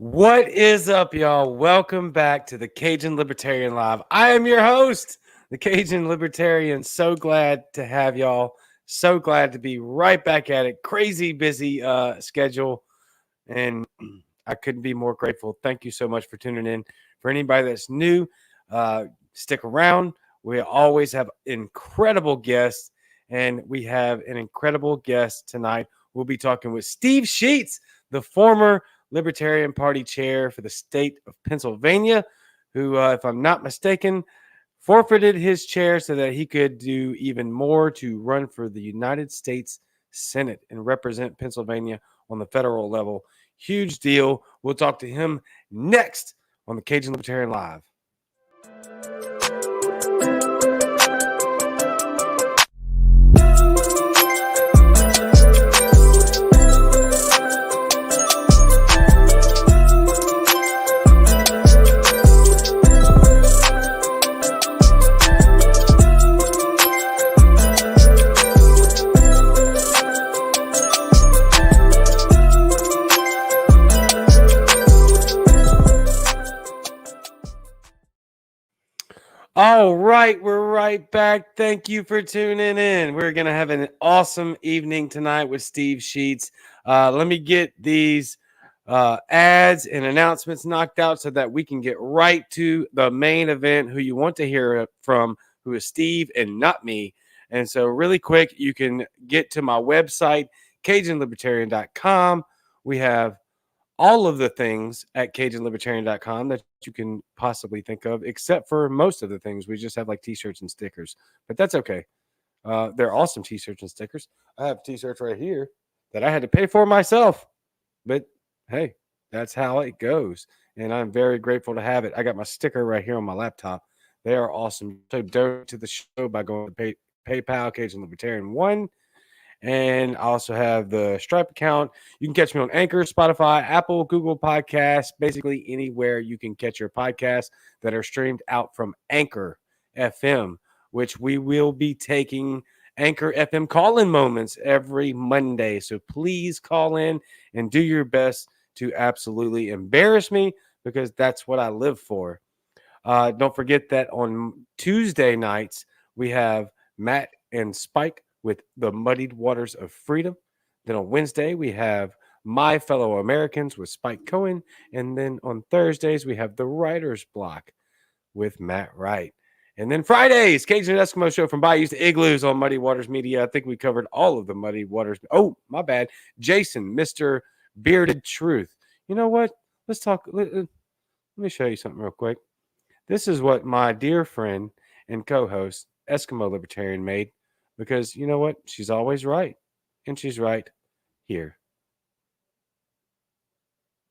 What is up, y'all? Welcome back to the Cajun Libertarian Live. I am your host, the Cajun Libertarian. So glad to have y'all. So glad to be right back at it. Crazy busy schedule, and I couldn't be more grateful. Thank you so much for tuning in. For anybody that's new, stick around. We always have incredible guests, and we have an incredible guest tonight. We'll be talking with Steve Scheetz, the former Libertarian Party chair for the state of Pennsylvania, who, if I'm not mistaken, forfeited his chair so that he could do even more to run for the United States Senate and represent Pennsylvania on the federal level. Huge deal. We'll talk to him next on the Cajun Libertarian Live. All right, we're right back. Thank you for tuning in. We're going to have an awesome evening tonight with Steve Scheetz. Let me get these ads and announcements knocked out so that we can get right to the main event, who you want to hear from, who is Steve and not me. And so really quick, you can get to my website, CajunLibertarian.com. We have all of the things at CajunLibertarian.com that you can possibly think of, except for most of the things. We just have like t-shirts and stickers, but that's okay. They're awesome t-shirts and stickers. I have t-shirts right here that I had to pay for myself, but hey, that's how it goes. And I'm very grateful to have it. I got my sticker right here on my laptop. They are awesome. So donate to the show by going to PayPal, Cajun Libertarian 1. And I also have the Stripe account. You can catch me on Anchor, Spotify, Apple, Google Podcasts, basically anywhere you can catch your podcasts that are streamed out from Anchor FM, which we will be taking Anchor FM call-in moments every Monday. So please call in and do your best to absolutely embarrass me, because that's what I live for. Don't forget that on Tuesday nights, we have Matt and Spike with the Muddied Waters of Freedom. Then on Wednesday, we have My Fellow Americans with Spike Cohen. And then on Thursdays, we have the Writer's Block with Matt Wright. And then Fridays, Cajun Eskimo Show from Bayous to Igloos on Muddy Waters Media. I think we covered all of the Muddy Waters. Oh, my bad. Jason, Mr. Bearded Truth. You know what? Let's talk. Let me show you something real quick. This is what my dear friend and co-host, Eskimo Libertarian, made. Because you know what? She's always right. And she's right here.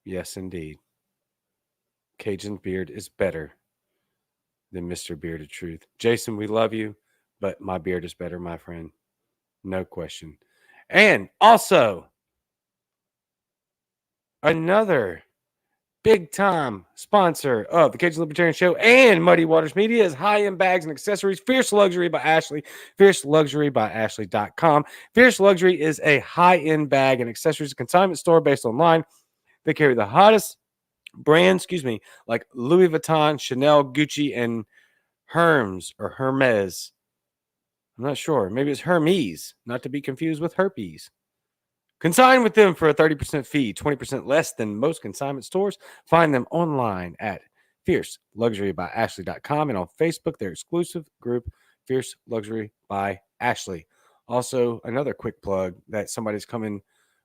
Yes, indeed. Cajun beard is better than Mr. Bearded Truth. Jason, we love you, but my beard is better, my friend. No question. And also, another big-time sponsor of the Cajun Libertarian Show and Muddy Waters Media is High-End Bags and Accessories, Fierce Luxury by Ashley, fierceluxurybyashley.com. Fierce Luxury is a high-end bag and accessories consignment store based online. They carry the hottest brands, like Louis Vuitton, Chanel, Gucci, and Hermes or Hermes. I'm not sure. Maybe it's Hermes, not to be confused with herpes. Consign with them for a 30% fee, 20% less than most consignment stores. Find them online at fierceluxurybyashley.com and on Facebook, their exclusive group, Fierce Luxury by Ashley. Also, another quick plug that somebody's coming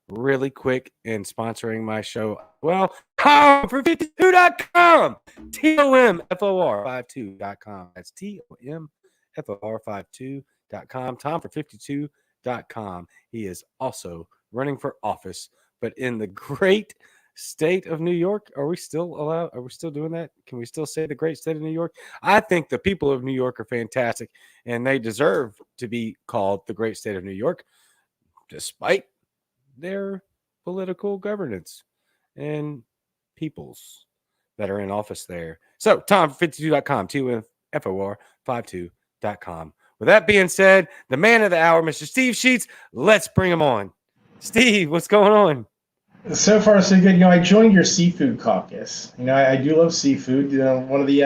really quick and sponsoring my show. Well, TomFor52.com. TOMFOR52.com. That's TOMFOR52.com. TomFor52.com. He is also running for office, but in the great state of New York. Are we still doing that? Can we still say the great state of New York? I think the people of New York are fantastic, and they deserve to be called the great state of New York, despite their political governance and peoples that are in office there. So, TomFor52.com, TOMFOR52.com. With that being said, the man of the hour, Mr. Steve Scheetz, let's bring him on. Steve, what's going on? So far, so good. I joined your seafood caucus. I do love seafood. One of the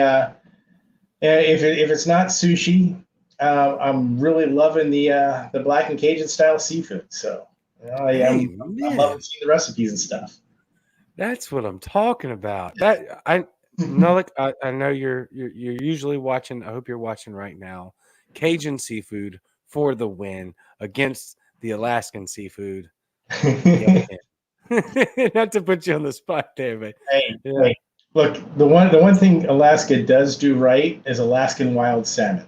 if it's not sushi, I'm really loving the black and Cajun style seafood. So Hey, I'm loving man, seeing the recipes and stuff. that's what I'm talking about. That I no, look, I know you're usually watching. I hope you're watching right now. Cajun seafood for the win against the Alaskan seafood. Yeah, not to put you on the spot there, but Hey, yeah. hey, look, the one thing Alaska does do right is Alaskan wild salmon.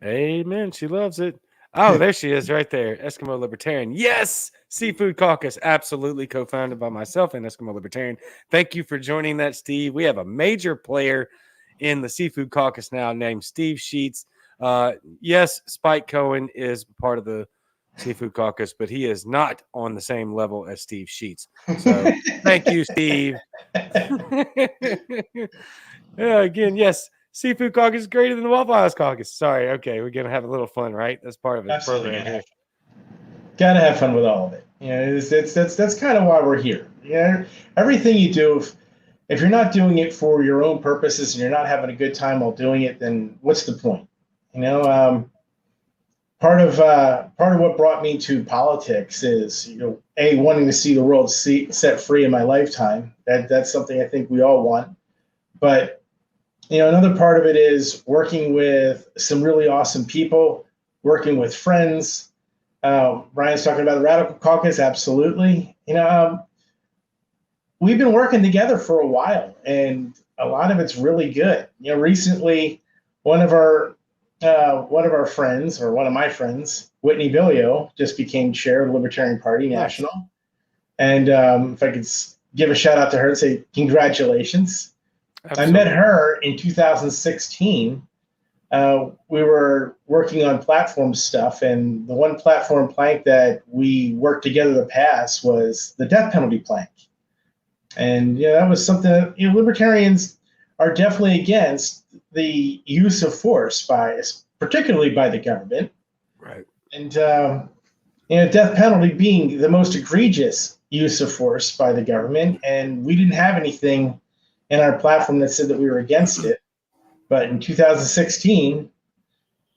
Amen. She loves it. Oh, there she is right there. Eskimo Libertarian. Yes. Seafood Caucus. Absolutely co founded by myself and Eskimo Libertarian. Thank you for joining that, Steve. We have a major player in the Seafood Caucus now named Steve Scheetz. Yes, Spike Cohen is part of the Seafood Caucus, but he is not on the same level as Steve Scheetz. So thank you, Steve. Yeah, again, yes. Seafood Caucus is greater than the Waffle House Caucus. Sorry. Okay. We're going to have a little fun, right? That's part of the Absolutely, program here. gotta have fun with all of it. That's kind of why we're here. Everything you do, if you're not doing it for your own purposes and you're not having a good time while doing it, then what's the point? You know, part of what brought me to politics is a wanting to see the world set free in my lifetime. That's something I think we all want. But another part of it is working with some really awesome people, working with friends. Brian's talking about the Radical Caucus. Absolutely. We've been working together for a while, and a lot of it's really good. Recently, one of our friends, or one of my friends, Whitney Billio, just became chair of the Libertarian Party Nice. National. And if I could give a shout out to her and say congratulations. I met Absolutely. her in 2016. We were working on platform stuff, and the one platform plank that we worked together to pass was the death penalty plank. And that was something that, libertarians are definitely against the use of force particularly by the government. Right. And death penalty being the most egregious use of force by the government. And we didn't have anything in our platform that said that we were against it. But in 2016,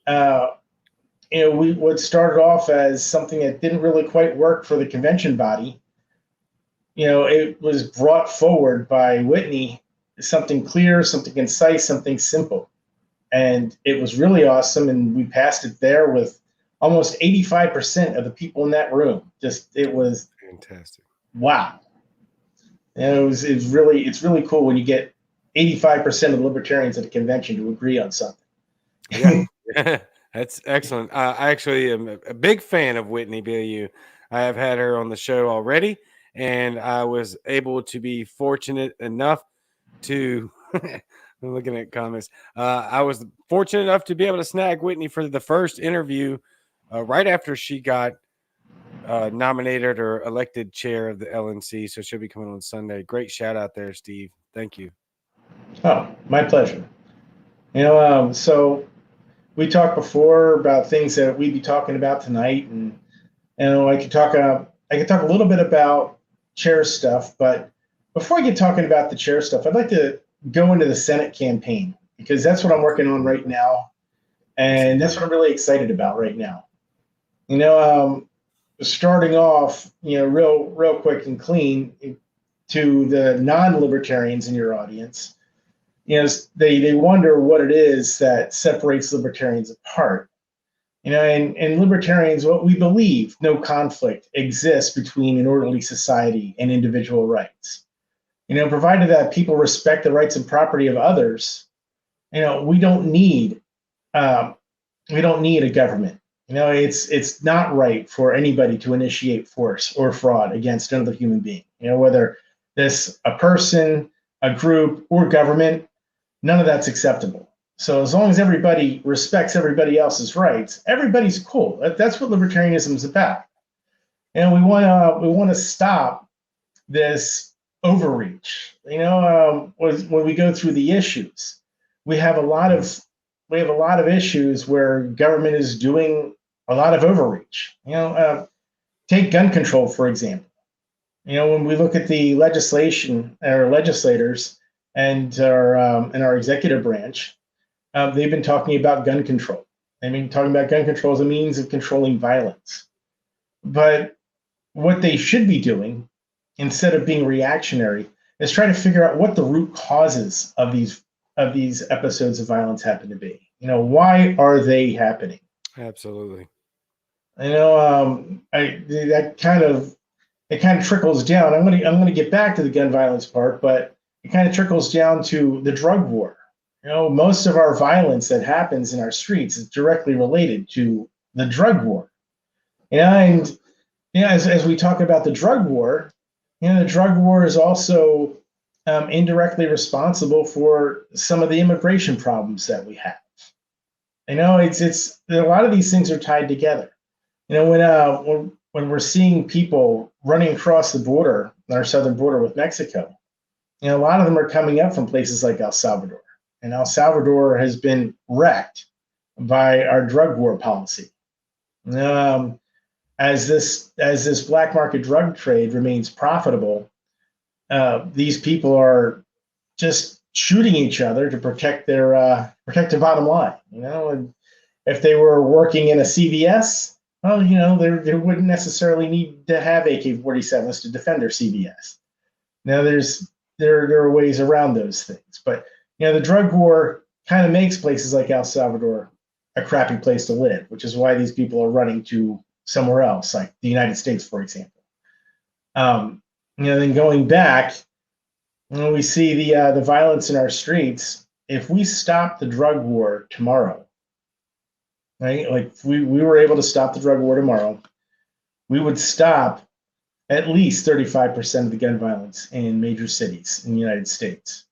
what started off as something that didn't really quite work for the convention body, it was brought forward by Whitney, something clear, something concise, something simple. And it was really awesome. And we passed it there with almost 85% of the people in that room. It was Fantastic. wow. It's really cool when you get 85% of the libertarians at a convention to agree on something. Yeah. That's excellent. I actually am a big fan of Whitney Billou. I have had her on the show already, and I was able to be fortunate enough to. I'm looking at comments. I was fortunate enough to be able to snag Whitney for the first interview right after she got nominated or elected chair of the LNC. So she'll be coming on Sunday. Great shout out there, Steve. Thank you. Oh, my pleasure. So we talked before about things that we'd be talking about tonight, and I could talk a little bit about chair stuff. But before I get talking about the chair stuff, I'd like to go into the Senate campaign, because that's what I'm working on right now, and that's what I'm really excited about right now. Starting off, real quick and clean, to the non-libertarians in your audience, they wonder what it is that separates libertarians apart. And libertarians, what we believe, no conflict exists between an orderly society and individual rights. Provided that people respect the rights and property of others, we don't need a government. It's not right for anybody to initiate force or fraud against another human being. Whether this a person, a group, or government, none of that's acceptable. So as long as everybody respects everybody else's rights, everybody's cool. That's what libertarianism is about. And we want to stop this overreach. When we go through the issues, we have a lot of issues where government is doing a lot of overreach. Take gun control, for example. When we look at the legislation, our legislators and our executive branch, they've been talking about gun control. They've been talking about gun control as a means of controlling violence. But what they should be doing, instead of being reactionary, is try to figure out what the root causes of these episodes of violence happen to be. Why are they happening? Absolutely. That kind of trickles down. I'm gonna get back to the gun violence part, but it kind of trickles down to the drug war. Most of our violence that happens in our streets is directly related to the drug war. And as we talk about the drug war, the drug war is also indirectly responsible for some of the immigration problems that we have. It's a lot of these things are tied together. When we're seeing people running across the border, our southern border with Mexico, a lot of them are coming up from places like El Salvador. And El Salvador has been wrecked by our drug war policy. As this black market drug trade remains profitable, these people are just shooting each other to protect their bottom line. And if they were working in a CVS, well, they wouldn't necessarily need to have AK-47s to defend their CVS. Now, there are ways around those things, but the drug war kind of makes places like El Salvador a crappy place to live, which is why these people are running to somewhere else, like the United States, for example. Then going back, we see the violence in our streets. If we stop the drug war tomorrow, right? Like if we were able to stop the drug war tomorrow, we would stop at least 35% of the gun violence in major cities in the United States.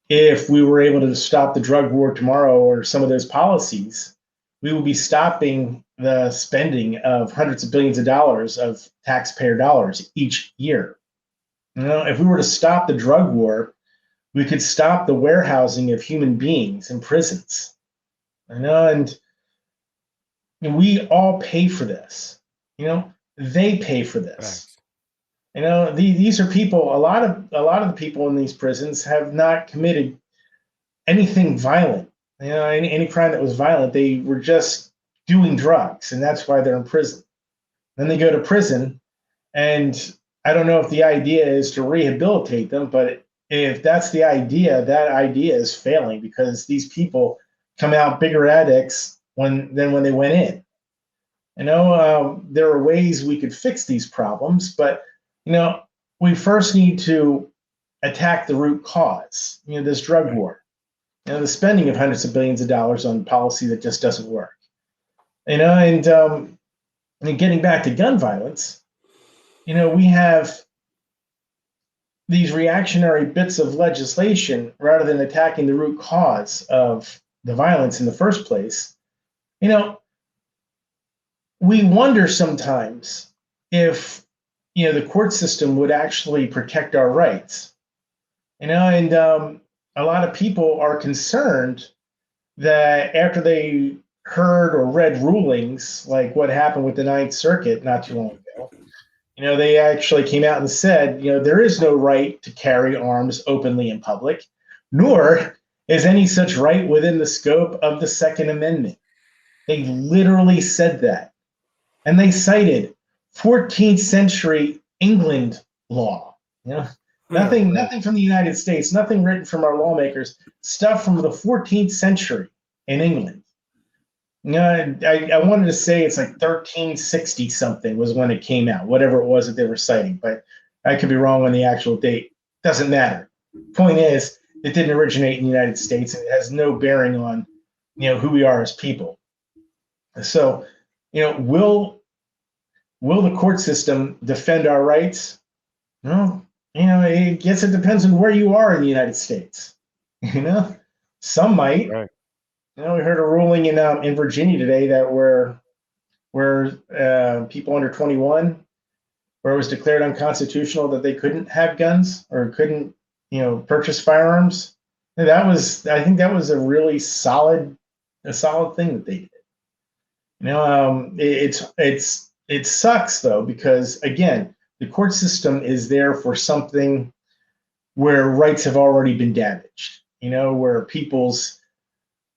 If we were able to stop the drug war tomorrow or some of those policies, we would be stopping the spending of hundreds of billions of dollars of taxpayer dollars each year. If we were to stop the drug war, we could stop the warehousing of human beings in prisons. And we all pay for this. They pay for this. Right. These are people. A lot of the people in these prisons have not committed anything violent. Any crime that was violent, they were just doing drugs, and that's why they're in prison. Then they go to prison, and I don't know if the idea is to rehabilitate them, but if that's the idea, that idea is failing because these people come out bigger addicts than when they went in. There are ways we could fix these problems, but we first need to attack the root cause. This drug war. The spending of hundreds of billions of dollars on policy that just doesn't work. And getting back to gun violence, we have these reactionary bits of legislation rather than attacking the root cause of the violence in the first place. We wonder sometimes if the court system would actually protect our rights. And a lot of people are concerned that after they heard or read rulings like what happened with the Ninth Circuit not too long ago, they actually came out and said, there is no right to carry arms openly in public, nor is any such right within the scope of the Second Amendment. They literally said that. And they cited 14th century England law. Nothing from the United States, nothing written from our lawmakers, stuff from the 14th century in England. I wanted to say it's like 1360 something was when it came out, whatever it was that they were citing, but I could be wrong on the actual date. Doesn't matter. Point is, it didn't originate in the United States, and it has no bearing on who we are as people. So, will the court system defend our rights? No. I guess it depends on where you are in the United States. Some might. Right. We heard a ruling in Virginia today that where people under 21, where it was declared unconstitutional that they couldn't have guns or couldn't, purchase firearms. And I think that was a really solid thing that they did. It sucks though, because again, The court system is there for something where rights have already been damaged, where people's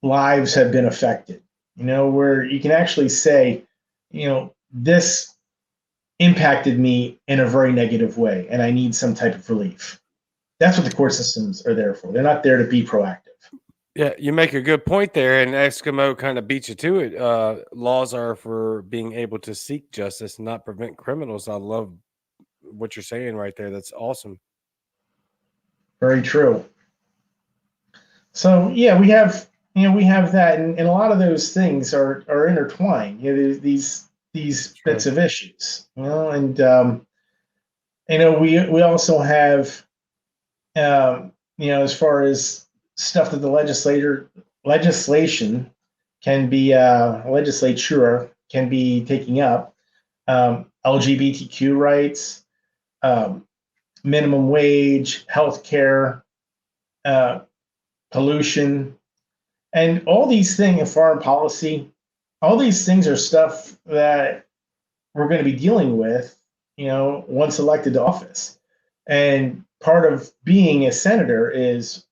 lives have been affected, where you can actually say, this impacted me in a very negative way and I need some type of relief. That's what the court systems are there for. They're not there to be proactive. Yeah, you make a good point there, and Eskimo kind of beats you to it. Laws are for being able to seek justice, not prevent criminals. I love what you're saying right there. That's awesome. Very true. So yeah, we have that, and a lot of those things are intertwined. These bits of issues, and we also have as far as stuff that the legislation can be legislature can be taking up, LGBTQ rights, minimum wage, healthcare, pollution, and all these things in foreign policy. All these things are stuff that we're going to be dealing with, once elected to office. And part of being a senator is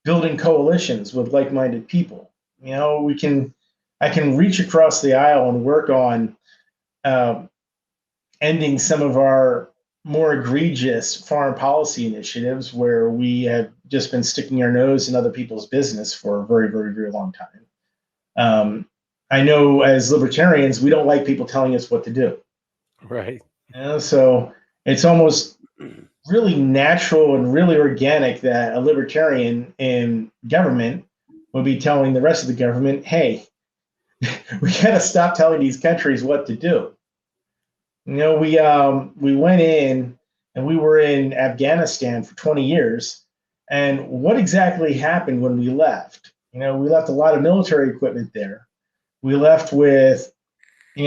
building coalitions with like-minded people. I can reach across the aisle and work on ending some of our more egregious foreign policy initiatives where we have just been sticking our nose in other people's business for a very, very, very long time. I know as libertarians, we don't like people telling us what to do. Right. So it's almost really natural and really organic that a libertarian in government would be telling the rest of the government, hey, we got to stop telling these countries what to do. We went in and we were in Afghanistan for 20 years. And what exactly happened when we left? We left a lot of military equipment there. We left with,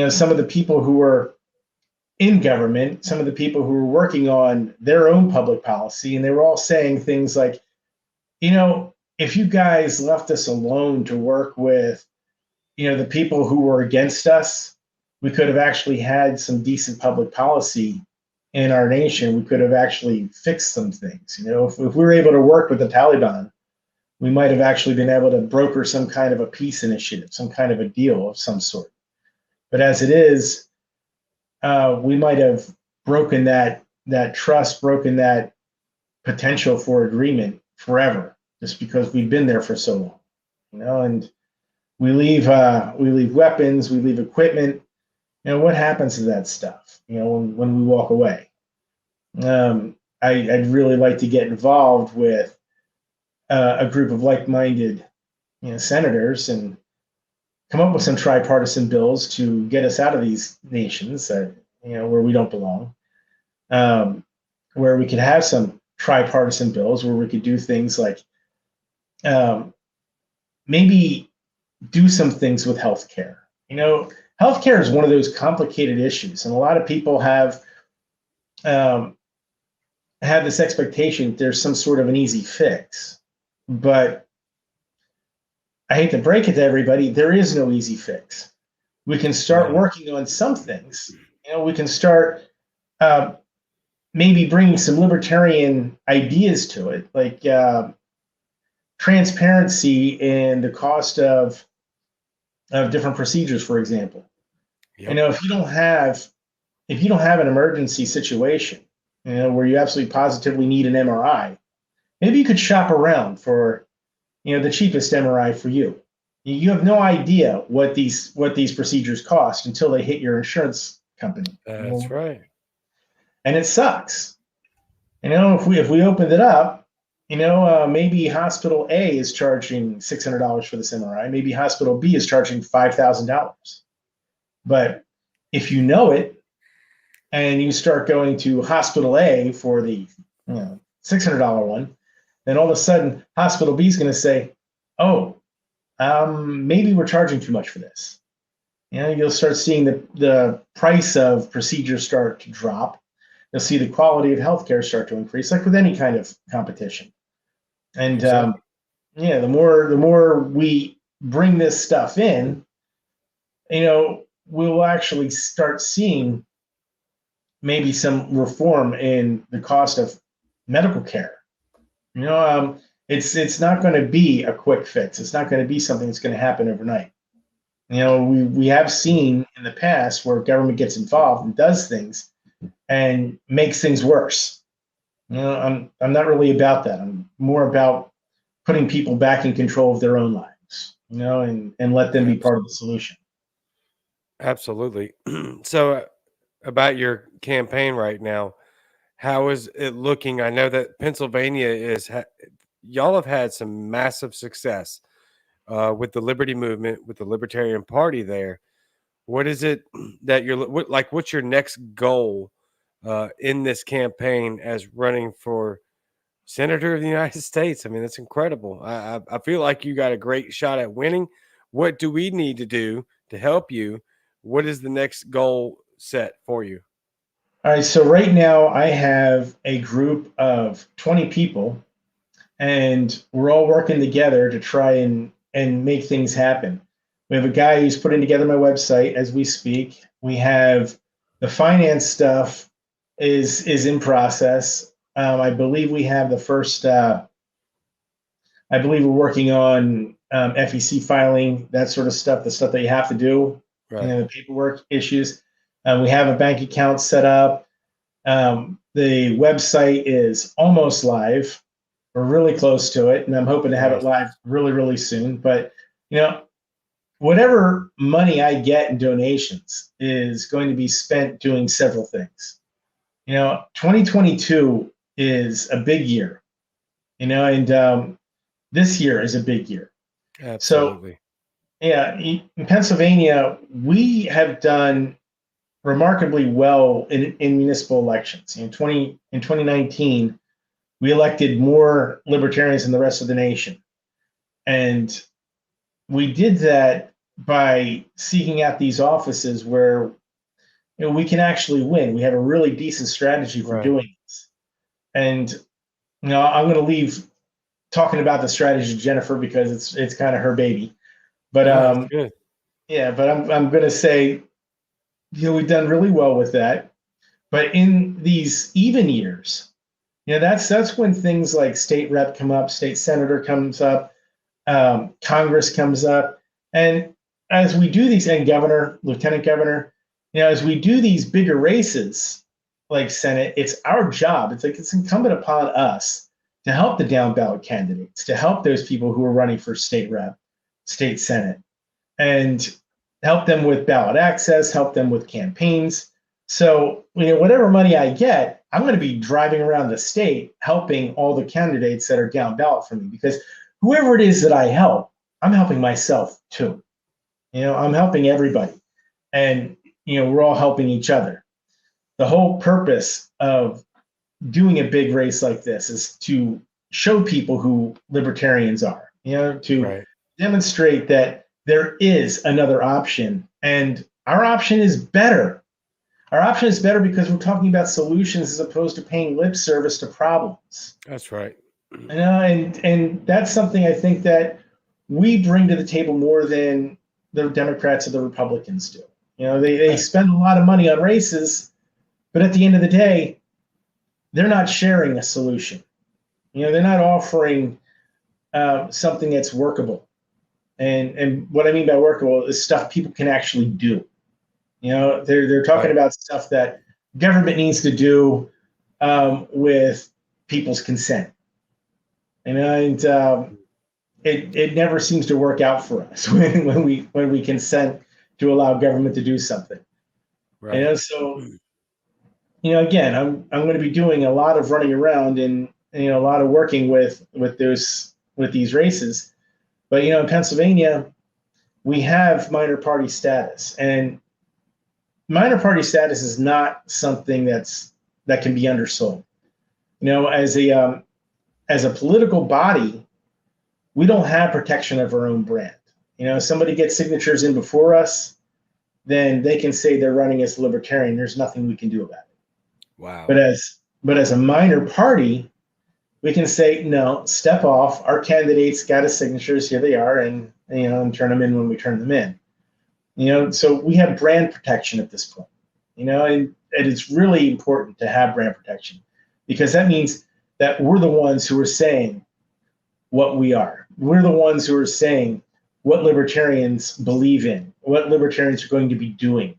some of the people who were in government, some of the people who were working on their own public policy, and they were all saying things like, if you guys left us alone to work with, the people who were against us, we could have actually had some decent public policy in our nation. We could have actually fixed some things. If we were able to work with the Taliban, we might have actually been able to broker some kind of a peace initiative, some kind of a deal of some sort. But as it is, we might have broken that trust, broken that potential for agreement forever, just because we've been there for so long. And we leave weapons, we leave equipment. What happens to that stuff? When we walk away. I'd really like to get involved with a group of like-minded, senators and come up with some tripartisan bills to get us out of these nations that, where we don't belong, where we could have some tripartisan bills where we could do things like maybe do some things with healthcare. Healthcare is one of those complicated issues, and a lot of people have this expectation that there's some sort of an easy fix. But I hate to break it to everybody, there is no easy fix. We can start working on some things. We can start maybe bringing some libertarian ideas to it, like transparency in the cost of different procedures, for example. Yep. If you don't have an emergency situation, where you absolutely positively need an MRI, maybe you could shop around for, the cheapest MRI for you. You have no idea what these procedures cost until they hit your insurance company. That's right. And it sucks. If we opened it up, maybe hospital A is charging $600 for this MRI. Maybe hospital B is charging $5,000. But if you know it, and you start going to hospital A for the $600 one, then all of a sudden hospital B is going to say, oh, maybe we're charging too much for this. You'll start seeing the price of procedures start to drop. You'll see the quality of healthcare start to increase, like with any kind of competition. And exactly. The more we bring this stuff in, we'll actually start seeing maybe some reform in the cost of medical care. It's not going to be a quick fix. It's not going to be something that's going to happen overnight. We have seen in the past where government gets involved and does things and makes things worse. I'm not really about that. I'm more about putting people back in control of their own lives, and let them be part of the solution. Absolutely. So, about your campaign right now, how is it looking? I know that Pennsylvania y'all have had some massive success with the Liberty Movement, with the Libertarian Party there. What is it that what's your next goal in this campaign as running for Senator of the United States? I mean, that's incredible. I feel like you got a great shot at winning. What do we need to do to help you? What is the next goal set for you? All right, so right now I have a group of 20 people, and we're all working together to try and make things happen. We have a guy who's putting together my website as we speak. We have the finance stuff is in process. I believe we have the first. I believe we're working on FEC filing, that sort of stuff, the stuff that you have to do, Right. the paperwork issues. We have a bank account set up. The website is almost live. We're really close to it, and I'm hoping to have it live really, really soon. But whatever money I get in donations is going to be spent doing several things. 2022 is a big year, and this year is a big year. Absolutely. So, yeah, in Pennsylvania, we have done remarkably well in municipal elections. In 2019, we elected more libertarians than the rest of the nation. And we did that by seeking out these offices where we can actually win. We have a really decent strategy for doing this. And I'm going to leave talking about the strategy to Jennifer because it's kind of her baby. But good. Yeah, but I'm going to say we've done really well with that. But in these even years, that's when things like state rep come up, state senator comes up, Congress comes up, and as we do these, and governor, lieutenant governor, as we do these bigger races like Senate, it's our job. It's incumbent upon us to help the down ballot candidates, to help those people who are running for state rep, state senate, and help them with ballot access, help them with campaigns. So, whatever money I get, I'm going to be driving around the state helping all the candidates that are down ballot for me, because whoever it is that I help, I'm helping myself too. I'm helping everybody, and we're all helping each other. The whole purpose of doing a big race like this is to show people who libertarians are, to demonstrate that there is another option, and our option is better. Our option is better because we're talking about solutions as opposed to paying lip service to problems. That's right. And that's something I think that we bring to the table more than the Democrats or the Republicans do. They spend a lot of money on races, but at the end of the day, they're not sharing a solution. They're not offering something that's workable. And what I mean by workable is stuff people can actually do. They're talking about stuff that government needs to do with people's consent. And it never seems to work out for us when we consent to allow government to do something. Right. So again, I'm going to be doing a lot of running around and a lot of working with these races. But in Pennsylvania, we have minor party status, and minor party status is not something that can be undersold. As a political body, we don't have protection of our own brand. If somebody gets signatures in before us, then they can say they're running as a libertarian. There's nothing we can do about it. Wow. But as a minor party, we can say, no, step off. Our candidates got his signatures. Here they are, and turn them in when we turn them in. So we have brand protection at this point. and it's really important to have brand protection, because that means that we're the ones who are saying what we are. We're the ones who are saying what libertarians believe in, what libertarians are going to be doing.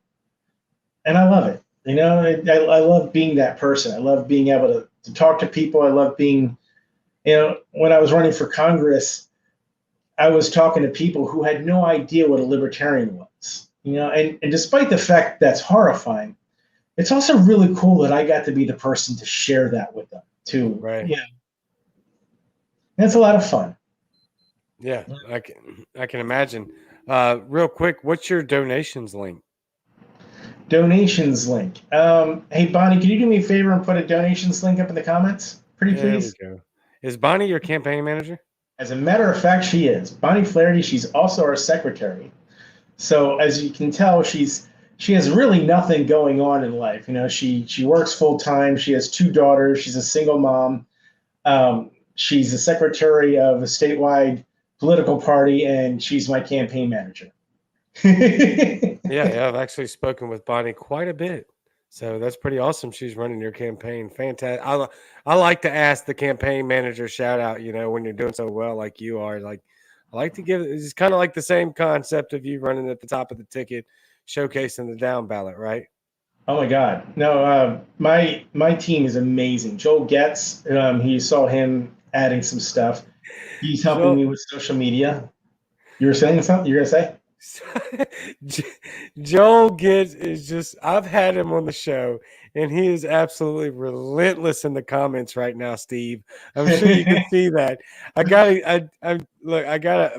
And I love it. I love being that person. I love being able to talk to people. I love being, when I was running for Congress, I was talking to people who had no idea what a libertarian was, and despite the fact that's horrifying, it's also really cool that I got to be the person to share that with them too. Right. Yeah. That's a lot of fun. Yeah, I can imagine. Real quick, what's your donations link? Donations link. Hey, Bonnie, can you do me a favor and put a donations link up in the comments? Pretty please. There we go. Is Bonnie your campaign manager? As a matter of fact, she is. Bonnie Flaherty, she's also our secretary. So as you can tell, she has really nothing going on in life. She works full time. She has 2 daughters. She's a single mom. She's the secretary of a statewide political party, and she's my campaign manager. Yeah, I've actually spoken with Bonnie quite a bit. So that's pretty awesome. She's running your campaign. Fantastic. I like to ask the campaign manager shout out, when you're doing so well like you are. Like, I like to give it's kind of like the same concept of you running at the top of the ticket, showcasing the down ballot, right? Oh my God. No, my team is amazing. Joel Getz, you saw him adding some stuff. He's helping me with social media. You were saying something? You're going to say? Joel Gibbs is just, I've had him on the show, and he is absolutely relentless in the comments right now, Steve. I'm sure you can see that. I gotta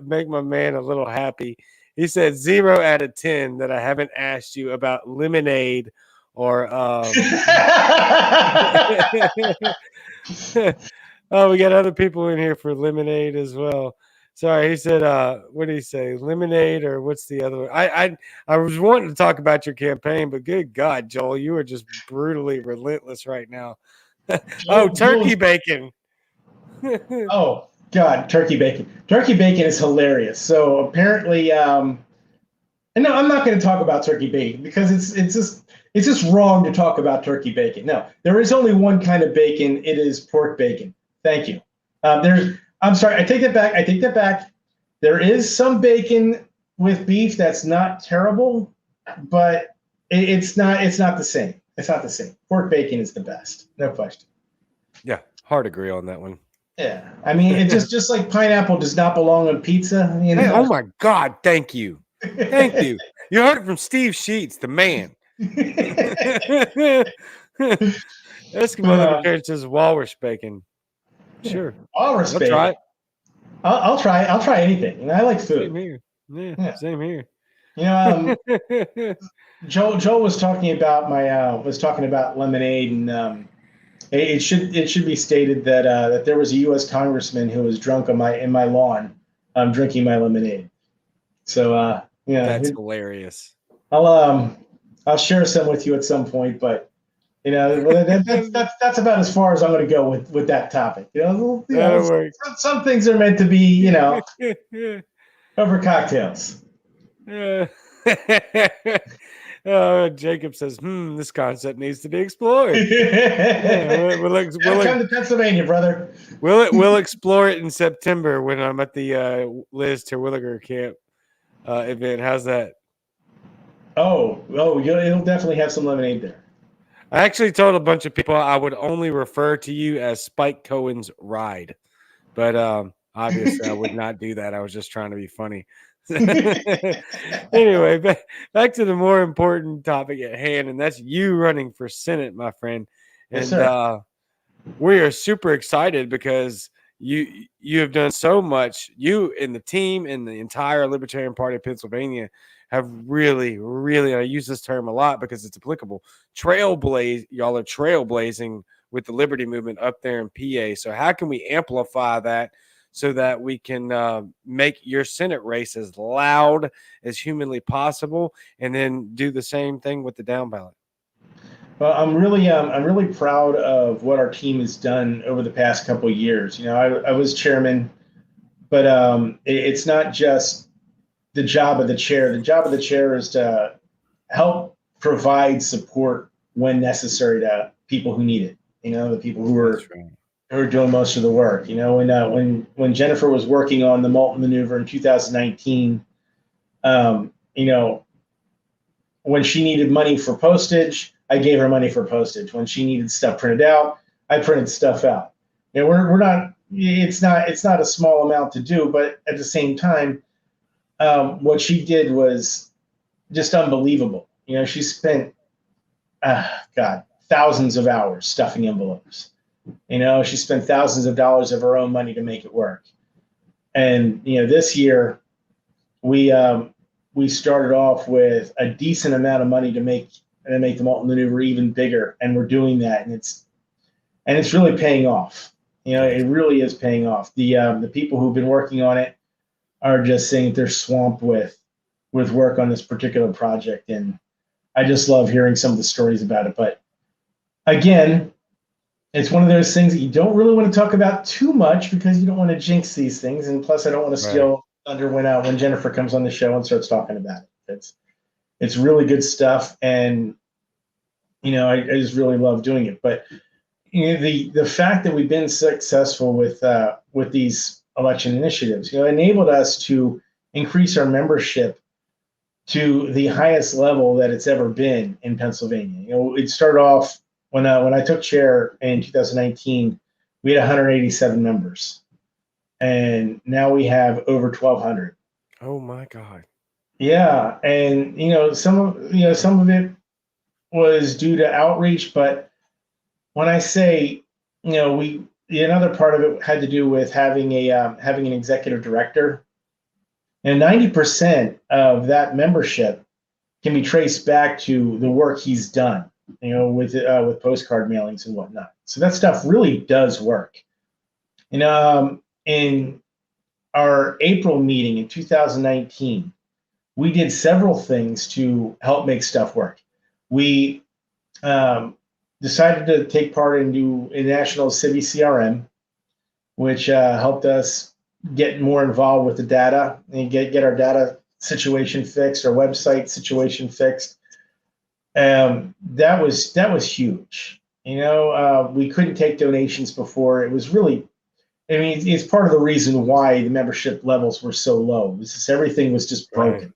make my man a little happy. He said 0 out of 10 that I haven't asked you about lemonade or oh, we got other people in here for lemonade as well. Sorry, he said, what did he say? Lemonade, or what's the other one? I was wanting to talk about your campaign, but good God, Joel, you are just brutally relentless right now. Turkey bacon. Oh, God, turkey bacon. Turkey bacon is hilarious. So apparently, and no, I'm not going to talk about turkey bacon because it's just wrong to talk about turkey bacon. No, there is only one kind of bacon. It is pork bacon. Thank you. I'm sorry. I take that back. There is some bacon with beef that's not terrible, but it's not the same. It's not the same. Pork bacon is the best. No question. Yeah, hard agree on that one. Yeah. I mean, it's just like pineapple does not belong on pizza. Hey, oh my God. Thank you. Thank you. You heard it from Steve Scheetz, the man. Eskimo Libertarian says walrus bacon. Sure. Walrus bacon. Try it. I'll try anything. I like food. Same here. Yeah. Same here. Joel was talking about lemonade, and it should be stated that there was a U.S. congressman who was drunk in my lawn, drinking my lemonade. So that's hilarious. I'll share some with you at some point, but that's about as far as I'm going to go with that topic. Some things are meant to be, over cocktails. Jacob says, this concept needs to be explored. We'll come to Pennsylvania, brother. We'll explore it in September when I'm at the Liz Terwilliger camp event. How's that? Oh, it'll definitely have some lemonade there. I actually told a bunch of people I would only refer to you as Spike Cohen's ride, but obviously I would not do that. I was just trying to be funny. Anyway, back to the more important topic at hand, and that's you running for Senate, my friend. And yes, we are super excited because you have done so much. You and the team and the entire Libertarian Party of Pennsylvania have really, really, I use this term a lot because it's applicable, y'all are trailblazing with the Liberty Movement up there in PA. So how can we amplify that so that we can make your Senate race as loud as humanly possible, and then do the same thing with the down ballot? Well, I'm really proud of what our team has done over the past couple of years. I was chairman, but it's not just the job of the chair. The job of the chair is to help provide support when necessary to people who need it. The people who are doing most of the work. When Jennifer was working on the Molten Maneuver in 2019, when she needed money for postage, I gave her money for postage. When she needed stuff printed out, I printed stuff out. We're not. It's not a small amount to do, but at the same time, what she did was just unbelievable. She spent, thousands of hours stuffing envelopes. She spent thousands of dollars of her own money to make it work. And this year, we started off with a decent amount of money to make the Molten Maneuver even bigger, and we're doing that, and it's really paying off. It really is paying off. The people who've been working on it are just saying they're swamped with work on this particular project, and I just love hearing some of the stories about it. But again, it's one of those things that you don't really want to talk about too much because you don't want to jinx these things, and plus I don't want to steal thunder when Jennifer comes on the show and starts talking about it. It's really good stuff, and I just really love doing it. But the fact that we've been successful with these election initiatives, enabled us to increase our membership to the highest level that it's ever been in Pennsylvania. It started off when I took chair in 2019, we had 187 members, and now we have over 1,200. Oh my God! Yeah, and some of it was due to outreach, but when I say another part of it had to do with having an executive director, and 90% of that membership can be traced back to the work he's done. With postcard mailings and whatnot. So that stuff really does work. In our April meeting in 2019, we did several things to help make stuff work. We decided to take part in a national Civi CRM, which helped us get more involved with the data and get our data situation fixed, our website situation fixed. That was huge. We couldn't take donations before. It was really, it's part of the reason why the membership levels were so low. Everything was just broken.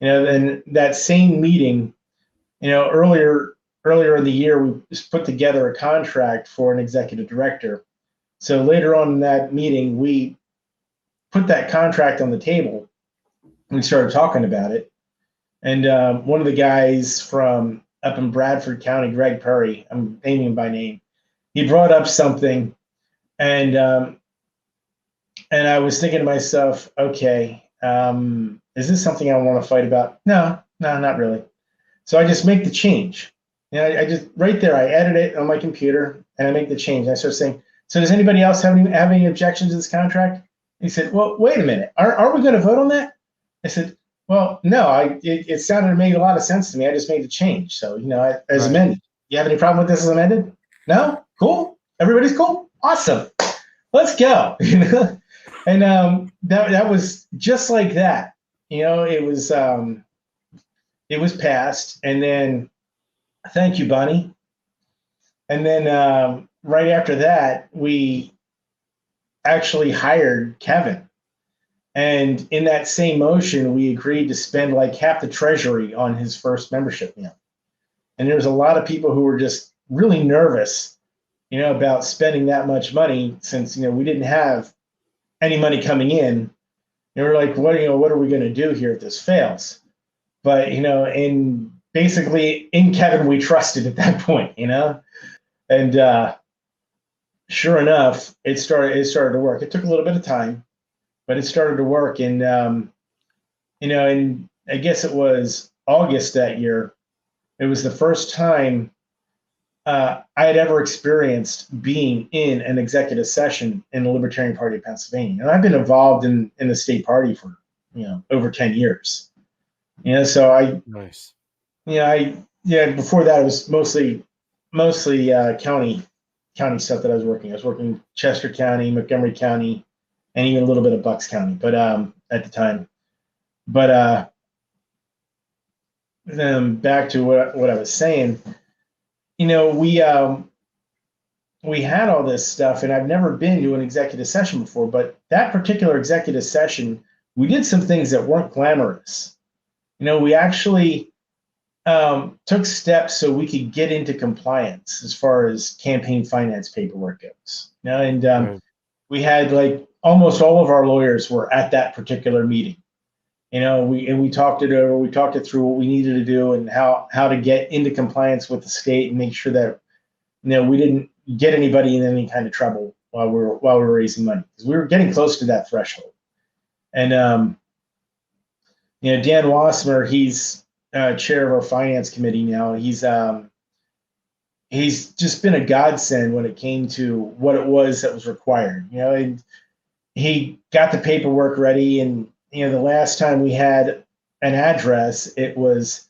And that same meeting, earlier in the year, we just put together a contract for an executive director. So later on in that meeting, we put that contract on the table and we started talking about it. And one of the guys from up in Bradford County, Greg Perry, I'm naming him by name, he brought up something, and I was thinking to myself, okay, is this something I want to fight about? No, not really. So I just make the change. I just right there, I edit it on my computer and I make the change. I start saying, so does anybody else have any objections to this contract? He said, well, wait a minute, aren't we going to vote on that? I said, well, no, it sounded to make a lot of sense to me. I just made the change. So, as amended. You have any problem with this as amended? No? Cool. Everybody's cool? Awesome. Let's go. And that was just like that. It was passed. And then, thank you, Bonnie. And then right after that, we actually hired Kevin. And in that same motion, we agreed to spend like half the treasury on his first membership meal. And there was a lot of people who were just really nervous, about spending that much money since, we didn't have any money coming in. They were like, what are we going to do here if this fails? But, and basically in Kevin, we trusted at that point, and sure enough, it started to work. It took a little bit of time, but it started to work. And, and I guess it was August that year. It was the first time I had ever experienced being in an executive session in the Libertarian Party of Pennsylvania. And I've been involved in the state party for, over 10 years. So nice. Before that, it was mostly county stuff that I was working. I was working Chester County, Montgomery County, and even a little bit of Bucks County, but at the time. But back to what I was saying, we had all this stuff, and I've never been to an executive session before, but that particular executive session, we did some things that weren't glamorous. We actually took steps so we could get into compliance as far as campaign finance paperwork goes. And we had like almost all of our lawyers were at that particular meeting. We talked it over. We talked it through what we needed to do and how to get into compliance with the state and make sure that we didn't get anybody in any kind of trouble while we were raising money, because we were getting close to that threshold. And Dan Wasserman, he's chair of our finance committee now. He's just been a godsend when it came to what it was that was required. And he got the paperwork ready, and the last time we had an address, it was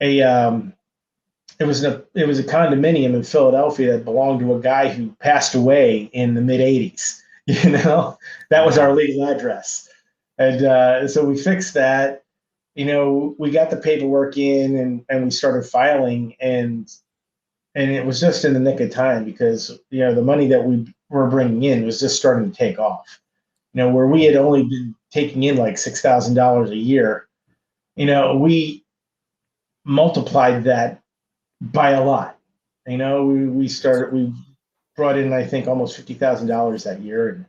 a condominium in Philadelphia that belonged to a guy who passed away in the mid '80s. That was our legal address, and so we fixed that. We got the paperwork in, and we started filing, and it was just in the nick of time, because the money that we were bringing in was just starting to take off. Where we had only been taking in like $6,000 a year, we multiplied that by a lot. We brought in, I think, almost $50,000 that year,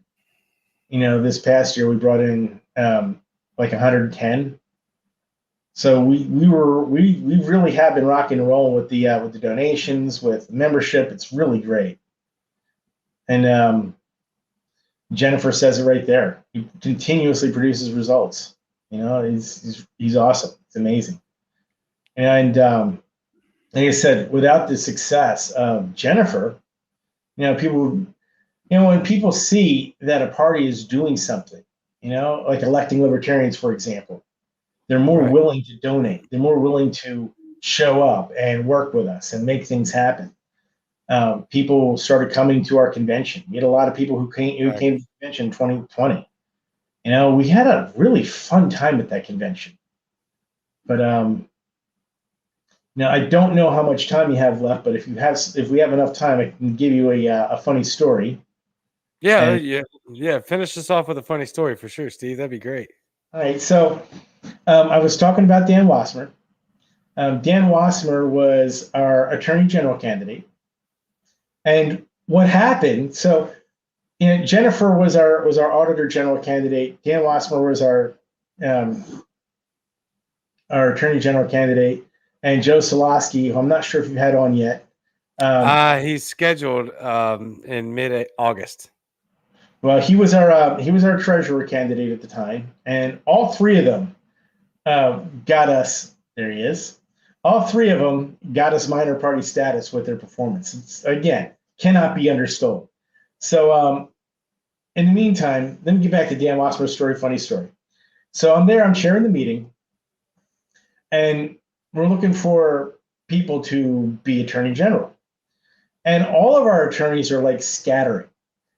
and this past year we brought in like 110. So we really have been rocking and rolling with the donations, with membership. It's really great. And Jennifer says it right there. He continuously produces results. He's awesome. It's amazing. And like I said, without the success of Jennifer, people, when people see that a party is doing something, like electing libertarians, for example, they're more willing to donate. They're more willing to show up and work with us and make things happen. People started coming to our convention. We had a lot of people who came to the convention in 2020. We had a really fun time at that convention. But now I don't know how much time you have left, but if we have enough time, I can give you a funny story. Yeah. Finish this off with a funny story for sure, Steve. That'd be great. All right. So I was talking about Dan Wasserman. Dan Wasserman was our attorney general candidate. And what happened? So, Jennifer was our auditor general candidate. Dan Wasserman was our attorney general candidate, and Joe Solosky, who I'm not sure if you've had on yet. He's scheduled in mid-August. Well, he was our treasurer candidate at the time, and all three of them got us. There he is. All three of them got us minor party status with their performance. It's, again, cannot be understood. So in the meantime, let me get back to Dan Wasserman's story, funny story. So I'm chairing the meeting, and we're looking for people to be attorney general. And all of our attorneys are like scattering.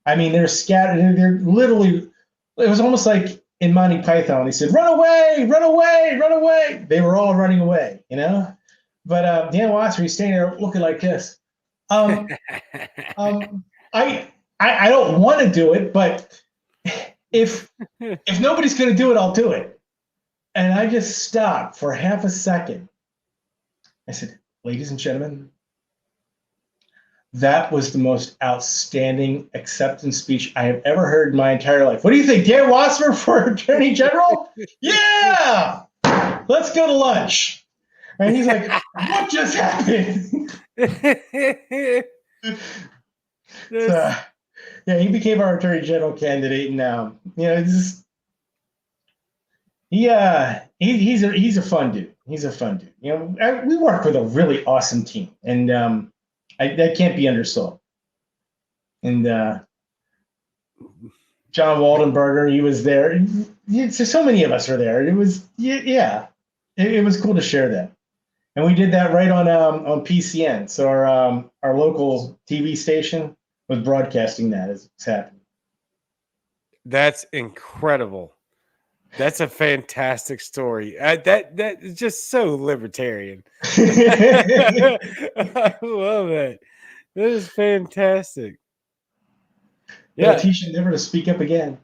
I mean, they're scattered. They're literally, it was almost like in Monty Python, they said, run away, run away, run away. They were all running away, But Dan Wasserman, he's standing there looking like this. I don't want to do it, but if nobody's going to do it, I'll do it. And I just stopped for half a second. I said, ladies and gentlemen, that was the most outstanding acceptance speech I have ever heard in my entire life. What do you think, Dan Wasserman for Attorney General? Yeah, let's go to lunch. And he's like, what just happened? So, yeah, he became our Attorney General candidate, and he's a fun dude. He's a fun dude. We work with a really awesome team, and that can't be undersold. And John Waldenberger, he was there. So many of us are there. It was it was cool to share that. And we did that right on PCN. So our local TV station was broadcasting that as it's happening. That's incredible. That's a fantastic story. That is just so libertarian. I love that. That is fantastic. They'll Yeah. teach you never to speak up again.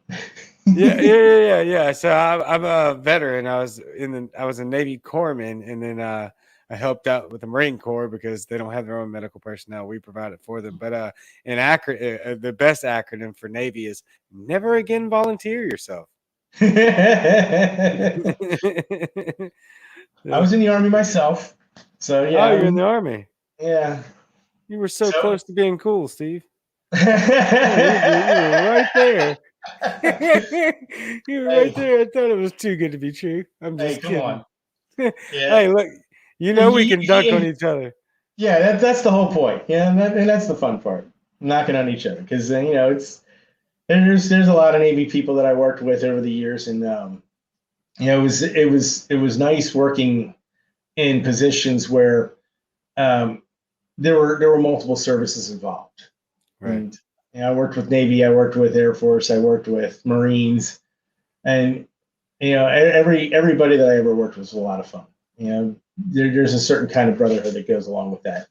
Yeah. So I'm a veteran. I was a Navy corpsman, and then I helped out with the Marine Corps because they don't have their own medical personnel. We provide it for them. But the best acronym for Navy is never again volunteer yourself. I was in the Army myself, so yeah. Oh, you're in the Army. Yeah. You were so close to being cool, Steve. You were right there. You were right there. I thought it was too good to be true. I'm just kidding. Come on. Yeah. Hey, look, we can dunk on each other. Yeah, that's the whole point. Yeah, and that's the fun part, knocking on each other, because there's a lot of Navy people that I worked with over the years, and it was nice working in positions where there were multiple services involved. Right. And I worked with Navy, I worked with Air Force, I worked with Marines, and everybody that I ever worked with was a lot of fun. There's a certain kind of brotherhood that goes along with that.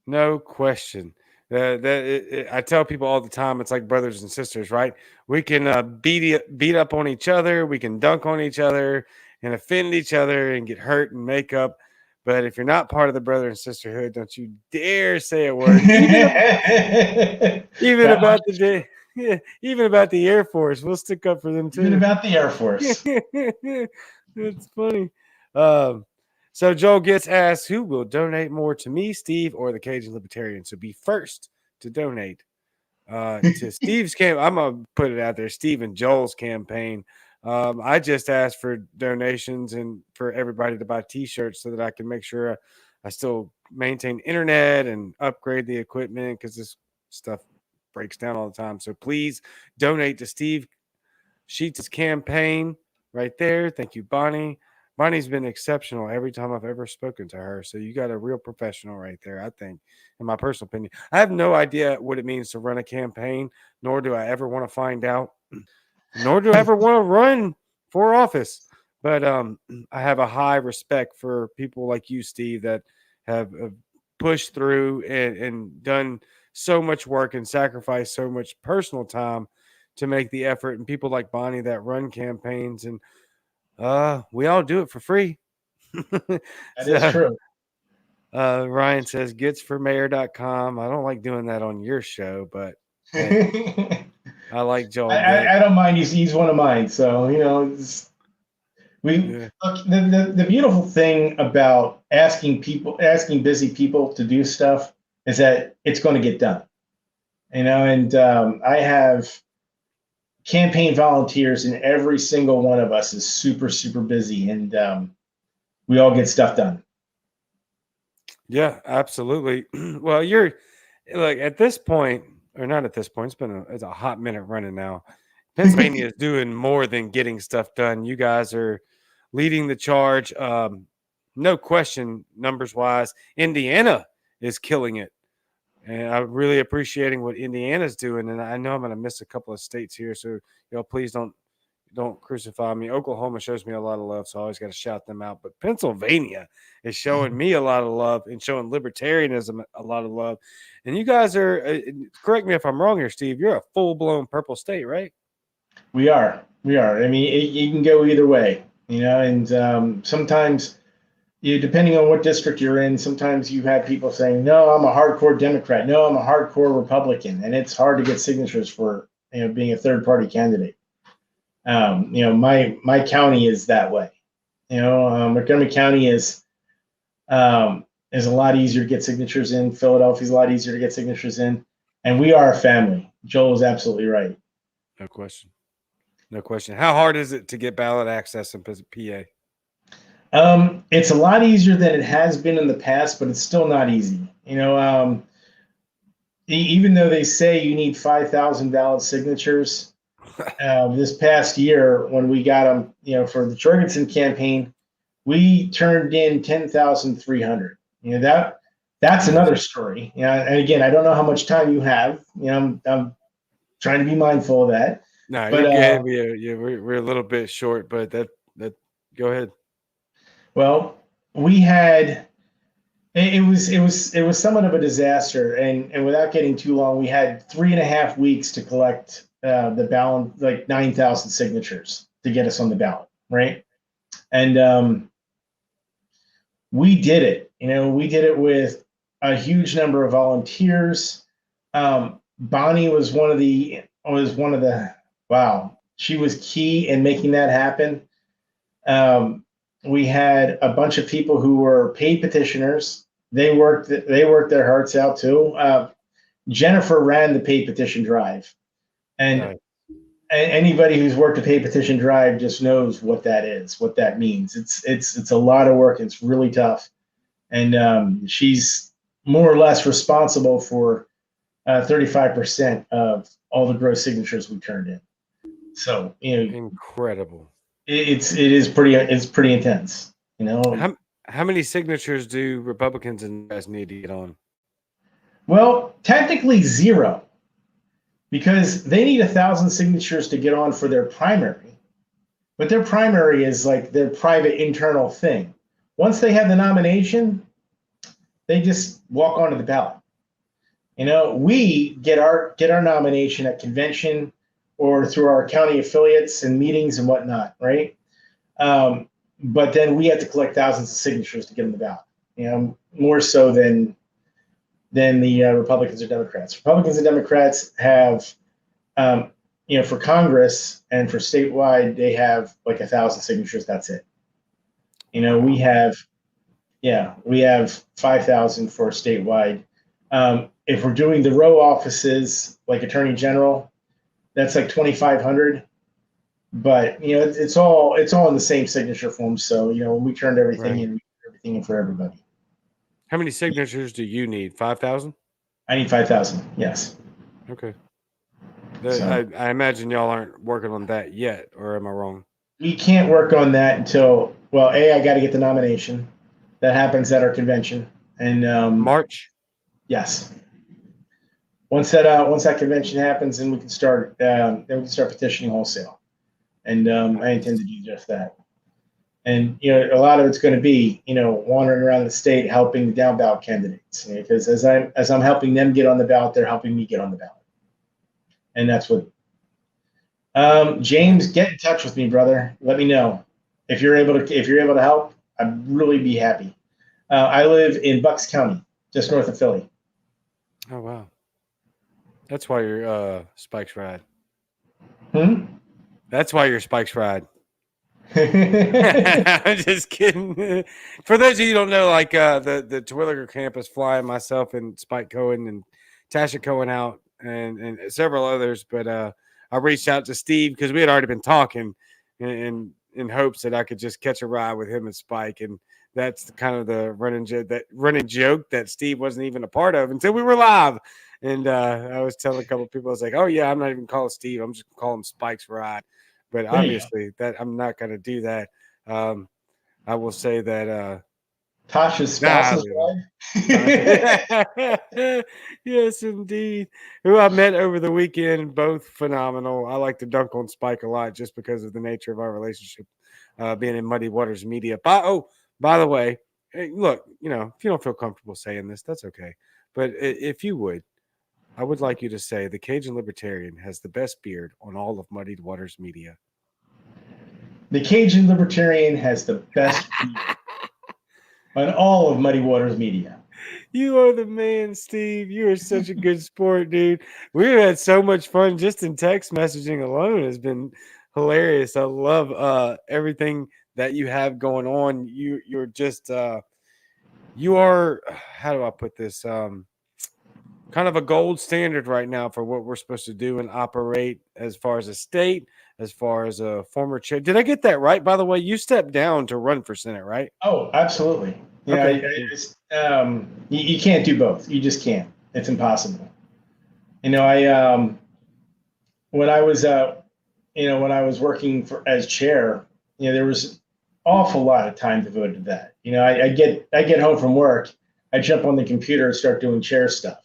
No question. I tell people all the time, it's like brothers and sisters, right? We can beat up on each other, we can dunk on each other and offend each other and get hurt and make up. But if you're not part of the brother and sisterhood, don't you dare say a word, even about the day. Yeah, even about the Air Force, we'll stick up for them too. Even about the Air Force. That's funny. So Joel gets asked, who will donate more to me, Steve, or the Cajun Libertarian? So be first to donate to Steve's camp. I'm going to put it out there, Steve and Joel's campaign. I just asked for donations and for everybody to buy T-shirts so that I can make sure I still maintain internet and upgrade the equipment, because this stuff breaks down all the time. So please donate to Steve Scheetz' campaign right there. Thank you, Bonnie. Bonnie's been exceptional every time I've ever spoken to her. So you got a real professional right there, I think, in my personal opinion. I have no idea what it means to run a campaign, nor do I ever want to find out, nor do I ever want to run for office. But I have a high respect for people like you, Steve, that have pushed through and done so much work and sacrificed so much personal time to make the effort, and people like Bonnie that run campaigns, and we all do it for free. That is true. Ryan says getsformayor.com. I don't like doing that on your show, but hey, I like Joel. I don't mind. He's one of mine. So look, the beautiful thing about asking busy people to do stuff is that it's going to get done. And I have campaign volunteers, and every single one of us is super, super busy, and we all get stuff done. Yeah, absolutely. Well, you're like at this point, or not at this point, it's a hot minute running now. Pennsylvania is doing more than getting stuff done. You guys are leading the charge. No question, numbers wise. Indiana is killing it. And I'm really appreciating what Indiana's doing. And I know I'm going to miss a couple of states here. So, please don't crucify me. Oklahoma shows me a lot of love, so I always got to shout them out. But Pennsylvania is showing me a lot of love and showing libertarianism a lot of love. And you guys are, correct me if I'm wrong here, Steve, you're a full-blown purple state, right? We are. I mean, you can go either way, and sometimes, depending on what district you're in, sometimes you have people saying, no, I'm a hardcore Democrat. No, I'm a hardcore Republican. And it's hard to get signatures for, being a third-party candidate. My county is that way. Montgomery County is a lot easier to get signatures in. Philadelphia's a lot easier to get signatures in. And we are a family. Joel is absolutely right. No question. How hard is it to get ballot access in PA? It's a lot easier than it has been in the past, but it's still not easy. Even though they say you need 5,000 ballot signatures, this past year when we got them, for the Jorgensen campaign, we turned in 10,300. That's another story. And again, I don't know how much time you have. I'm trying to be mindful of that. No, But you're good. We're a little bit short, but that go ahead. well, we had it was somewhat of a disaster, and without getting too long, we had 3.5 weeks to collect the ballot, like 9,000 signatures to get us on the ballot, right? And we did it. We did it with a huge number of volunteers. Bonnie was one of the wow. She was key in making that happen. We had a bunch of people who were paid petitioners. They worked their hearts out too. Jennifer ran the paid petition drive, and anybody who's worked a paid petition drive just knows what that is, what that means. It's a lot of work. It's really tough, and she's more or less responsible for 35% of all the gross signatures we turned in. So Incredible. it's pretty intense. How many signatures do Republicans and Democrats need to get on? Well, technically zero, because they need 1,000 signatures to get on for their primary, but their primary is like their private internal thing. Once they have the nomination, they just walk onto the ballot. We get our nomination at convention or through our county affiliates and meetings and whatnot, right? But then we have to collect thousands of signatures to get on the ballot. More so than the Republicans or Democrats. Republicans and Democrats have, for Congress and for statewide, they have like 1,000 signatures. That's it. We have 5,000 for statewide. If we're doing the row offices like Attorney General, that's like 2,500. But it's all in the same signature form. So when we turned everything in, we turned everything in for everybody. How many signatures do you need? 5,000? I need 5,000. Yes. Okay. So, I imagine y'all aren't working on that yet, or am I wrong? we can't work on that until I got to get the nomination. That happens at our convention, and March. Yes. Once that convention happens, then we can start petitioning wholesale, and I intend to do just that. And a lot of it's going to be wandering around the state helping the down ballot candidates, because as I'm helping them get on the ballot, they're helping me get on the ballot, and that's what. James, get in touch with me, brother. Let me know if you're able to help. I'd really be happy. I live in Bucks County, just north of Philly. Oh wow, that's why your spikes ride. That's why your spikes ride. I'm just kidding. For those of you who don't know, like the Terwilliger campus, flying myself and Spike Cohen and Tasha Cohen out and several others, but I reached out to Steve because we had already been talking in hopes that I could just catch a ride with him and Spike, and that's kind of the running joke that Steve wasn't even a part of until we were live. And I was telling a couple of people, I was like, "Oh yeah, I'm not even calling Steve. I'm just calling him Spike's ride." But obviously, that I'm not going to do that. I will say that Tasha's spouse's ride. Yes, indeed. Who I met over the weekend, both phenomenal. I like to dunk on Spike a lot just because of the nature of our relationship, being in Muddy Waters Media. By the way, hey, look, if you don't feel comfortable saying this, that's okay. But if you would, I would like you to say the Cajun Libertarian has the best beard on all of Muddied Waters Media. The Cajun Libertarian has the best beard on all of Muddy Waters Media. You are the man, Steve. You are such a good sport, dude. We've had so much fun just in text messaging alone. Has been hilarious. I love everything that you have going on. You're just you are, how do I put this? Kind of a gold standard right now for what we're supposed to do and operate as far as a state, as far as a former chair. Did I get that right? By the way, you stepped down to run for Senate, right? Oh, absolutely. Yeah, okay. You can't do both. You just can't. It's impossible. When I was working as chair, there was an awful lot of time devoted to that. I get home from work, I jump on the computer and start doing chair stuff.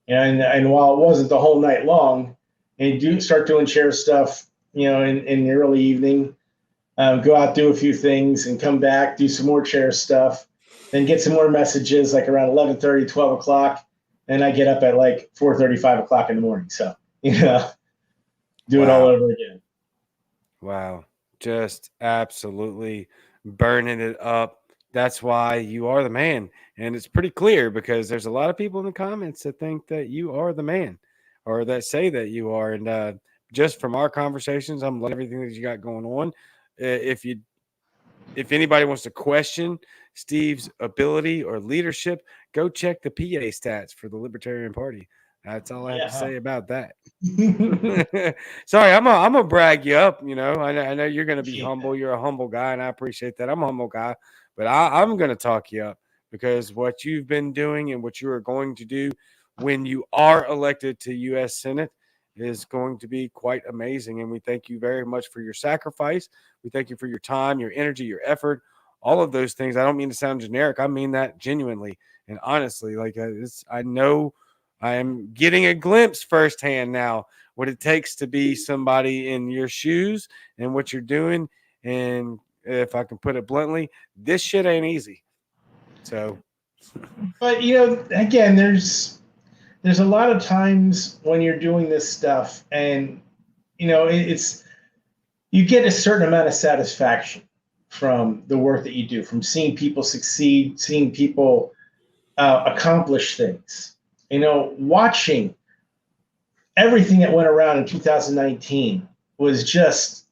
And while it wasn't the whole night long, and start doing chair stuff, in the early evening. Go out, do a few things, and come back, do some more chair stuff, then get some more messages like around 11:30, 12 o'clock, and I get up at like 4:30, 5 o'clock in the morning. So, do it all over again. Wow. Just absolutely burning it up. That's why you are the man. And it's pretty clear because there's a lot of people in the comments that think that you are the man or that say that you are. And just from our conversations, I'm loving everything that you got going on. If anybody wants to question Steve's ability or leadership, go check the PA stats for the Libertarian Party. That's all I have to say about that. Sorry, I'm gonna brag you up. I know you're gonna be humble. You're a humble guy, and I appreciate that. I'm a humble guy, but I'm gonna talk you up because what you've been doing and what you are going to do when you are elected to U.S. Senate is going to be quite amazing. And we thank you very much for your sacrifice. We thank you for your time, your energy, your effort, all of those things. I don't mean to sound generic. I mean that genuinely and honestly. Like I know I am getting a glimpse firsthand now what it takes to be somebody in your shoes and what you're doing. And if I can put it bluntly, this shit ain't easy. So, but again, there's a lot of times when you're doing this stuff, and it's you get a certain amount of satisfaction from the work that you do, from seeing people succeed, seeing people accomplish things. Watching everything that went around in 2019 was just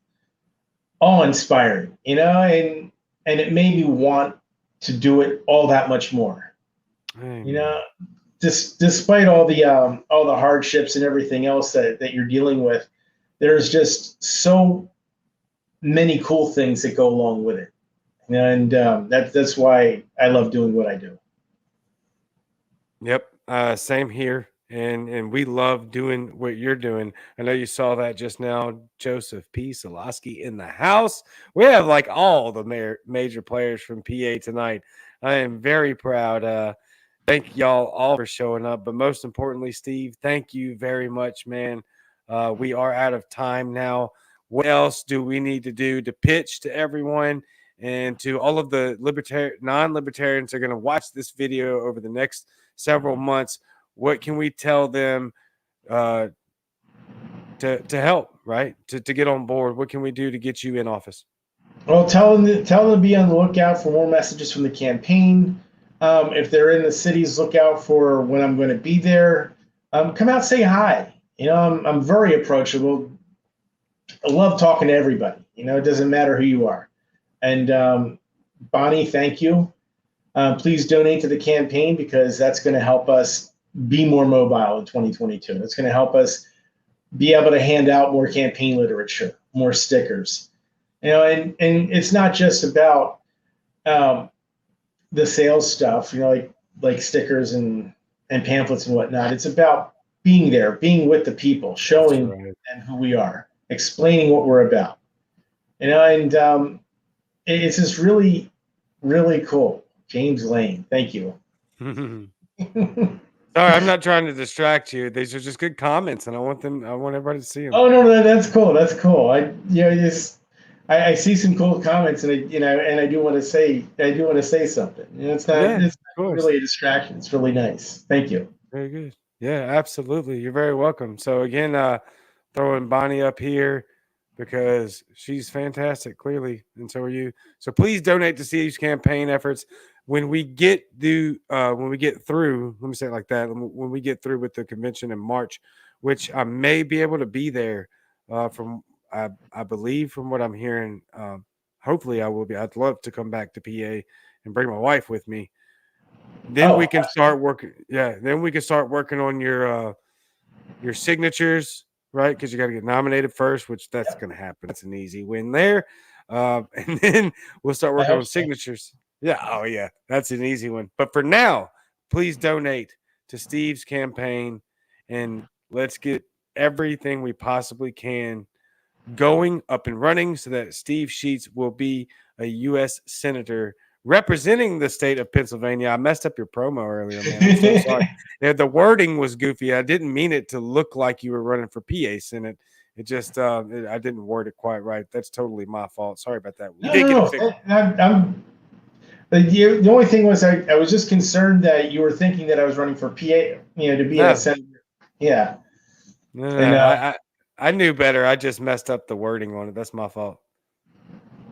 awe-inspiring, and it made me want to do it all that much more. Despite all the hardships and everything else that you're dealing with, there's just so many cool things that go along with it, and that's why I love doing what I do. Yep, same here. And we love doing what you're doing. I know you saw that just now. Joseph P. Soloski in the house. We have like all the major players from PA tonight. I am very proud. Thank y'all all for showing up. But most importantly, Steve, thank you very much, man. We are out of time now. What else do we need to do to pitch to everyone and to all of the non-libertarians that are going to watch this video over the next several months? What can we tell them to help, right? To get on board? What can we do to get you in office? Well, tell them to be on the lookout for more messages from the campaign. If they're in the cities, look out for when I'm going to be there. Come out, say hi. I'm very approachable. I love talking to everybody. It doesn't matter who you are. And Bonnie, thank you. Please donate to the campaign because that's going to help us be more mobile in 2022. It's going to help us be able to hand out more campaign literature, more stickers. And it's not just about the sales stuff, like stickers and pamphlets and whatnot. It's about being there, being with the people, showing them who we are, explaining what we're about. And it's just really, really cool. James Lane, thank you. Sorry, I'm not trying to distract you. These are just good comments, and I want everybody to see them. Oh no, that's cool. That's cool. I see some cool comments, and I do want to say something. It's not really a distraction. It's really nice. Thank you. Very good. Yeah, absolutely. You're very welcome. So again, throwing Bonnie up here because she's fantastic, clearly, and so are you. So please donate to Steve's campaign efforts. When we get through, let me say it like that. When we get through with the convention in March, which I may be able to be there, from I believe from what I'm hearing. Hopefully, I will be. I'd love to come back to PA and bring my wife with me. Then we can start working. Yeah, then we can start working on your signatures, right? Because you got to get nominated first, which that's going to happen. It's an easy win there, and then we'll start working on signatures. Yeah. Oh, yeah. That's an easy one. But for now, please donate to Steve's campaign and let's get everything we possibly can going up and running so that Steve Scheetz will be a U.S. Senator representing the state of Pennsylvania. I messed up your promo earlier, man. I'm so sorry. The wording was goofy. I didn't mean it to look like you were running for PA Senate. It just, I didn't word it quite right. That's totally my fault. Sorry about that. We did get it fixed. The only thing was I was just concerned that you were thinking that I was running for PA, to be a senator. Yeah. No, and, I knew better. I just messed up the wording on it. That's my fault.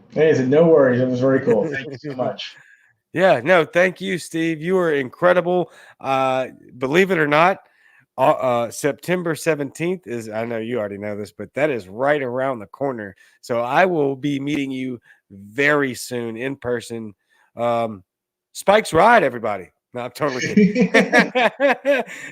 Hey, no worries. It was very cool. Thank you so much. Yeah, no, thank you, Steve. You were incredible. Believe it or not, September 17th is, I know you already know this, but that is right around the corner. So I will be meeting you very soon in person. Spike's Ride, everybody. No, I'm totally kidding.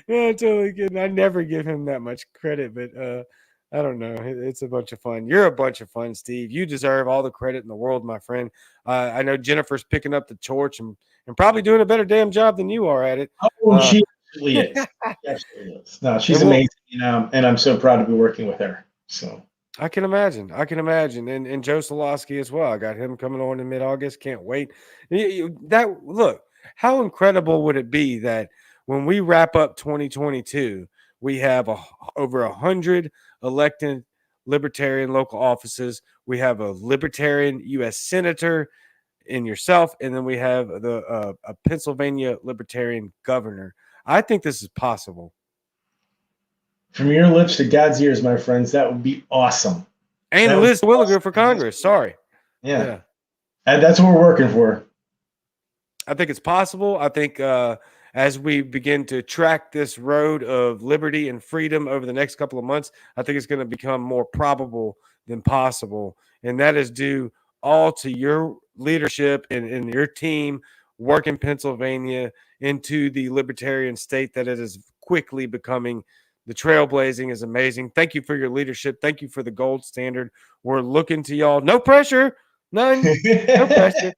No, I'm totally kidding. I never give him that much credit, but I don't know. It's a bunch of fun. You're a bunch of fun, Steve. You deserve all the credit in the world, my friend. I know Jennifer's picking up the torch and probably doing a better damn job than you are at it. Oh, she absolutely is. She absolutely is. No, she's amazing, and I'm so proud to be working with her. So I can imagine. And Joe Solosky as well. I got him coming on in mid-August. Can't wait. Look, how incredible would it be that when we wrap up 2022, we have over 100 elected Libertarian local offices. We have a Libertarian U.S. Senator in yourself, and then we have a Pennsylvania Libertarian governor. I think this is possible. From your lips to God's ears, my friends, that would be awesome. And Liz Williger for Congress. Sorry. Yeah. And that's what we're working for. I think it's possible. I think as we begin to track this road of liberty and freedom over the next couple of months, I think it's going to become more probable than possible. And that is due all to your leadership and your team work in Pennsylvania into the libertarian state that it is quickly becoming. The trailblazing is amazing. Thank you for your leadership. Thank you for the gold standard. We're looking to y'all. No pressure. None. No pressure.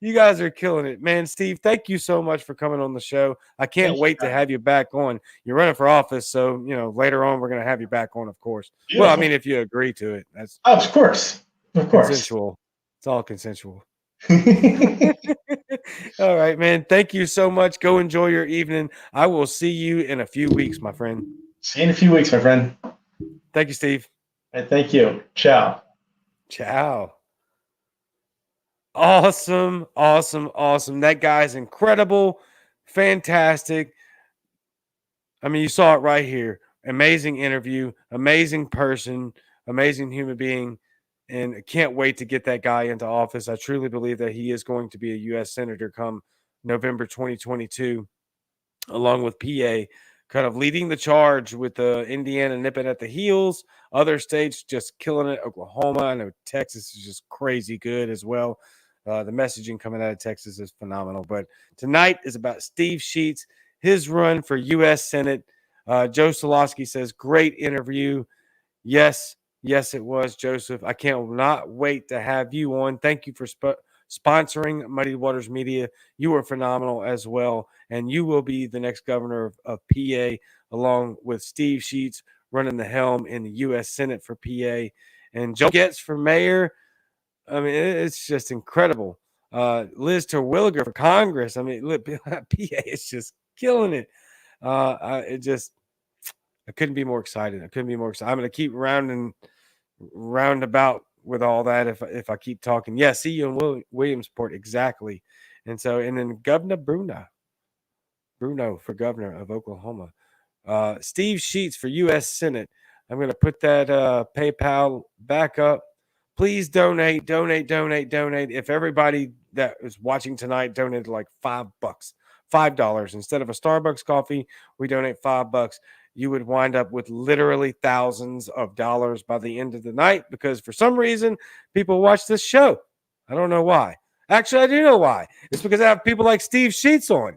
You guys are killing it, man. Steve, thank you so much for coming on the show. I can't wait to have you back on. You're running for office, so later on we're going to have you back on, of course. Beautiful. Well, I mean, if you agree to it, that's of course, consensual. It's all consensual. All right, man. Thank you so much. Go enjoy your evening. I will see you in a few weeks, my friend. See you in a few weeks, my friend. Thank you, Steve. Thank you. Ciao. Ciao. Awesome. That guy's incredible. Fantastic. I mean, you saw it right here. Amazing interview, amazing person, amazing human being, and I can't wait to get that guy into office. I truly believe that he is going to be a U.S. Senator come November 2022, along with PA, kind of leading the charge with Indiana nipping at the heels. Other states just killing it. Oklahoma, I know Texas is just crazy good as well. The messaging coming out of Texas is phenomenal. But tonight is about Steve Scheetz, his run for U.S. Senate. Joe Solosky says, great interview. Yes, it was, Joseph. I cannot wait to have you on. Thank you for sponsoring Muddy Waters Media. You were phenomenal as well. And you will be the next governor of PA, along with Steve Scheetz running the helm in the U.S. Senate for PA. And Joe Getz for mayor. I mean, it's just incredible. Liz Terwilliger for Congress. I mean, look, PA is just killing it. I couldn't be more excited. I'm going to keep roundabout with all that if I keep talking. Yeah, see you in Williamsport, exactly. And then Governor Bruno for governor of Oklahoma. Steve Scheetz for U.S. Senate. I'm going to put that PayPal back up. Please donate. If everybody that is watching tonight donated like $5 instead of a Starbucks coffee, we donate $5. You would wind up with literally thousands of dollars by the end of the night because for some reason people watch this show. I don't know why. Actually, I do know why. It's because I have people like Steve Scheetz on.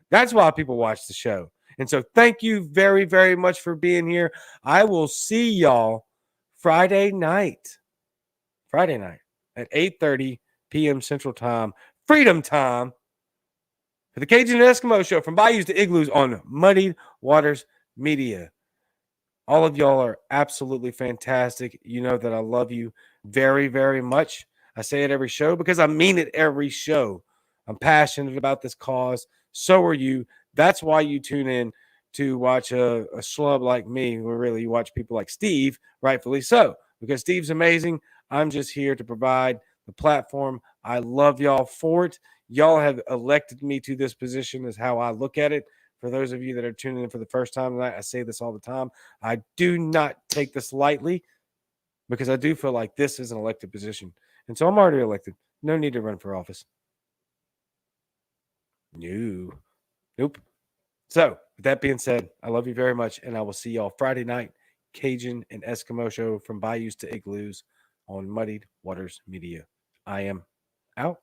That's why people watch the show. And so thank you very, very much for being here. I will see y'all Friday night at 8:30 p.m. Central Time, Freedom Time, for the Cajun Eskimo Show from Bayous to Igloos on Muddy Waters Media. All of y'all are absolutely fantastic. You know that I love you very, very much. I say it every show because I mean it every show. I'm passionate about this cause. So are you. That's why you tune in to watch a schlub like me, or really you watch people like Steve, rightfully so, because Steve's amazing. I'm just here to provide the platform. I love y'all for it. Y'all have elected me to this position, is how I look at it. For those of you that are tuning in for the first time tonight, I say this all the time. I do not take this lightly because I do feel like this is an elected position. And so I'm already elected. No need to run for office. No. Nope. So, with that being said, I love you very much, and I will see y'all Friday night, Cajun and Eskimo show from Bayous to Igloos on Muddied Waters Media. I am out.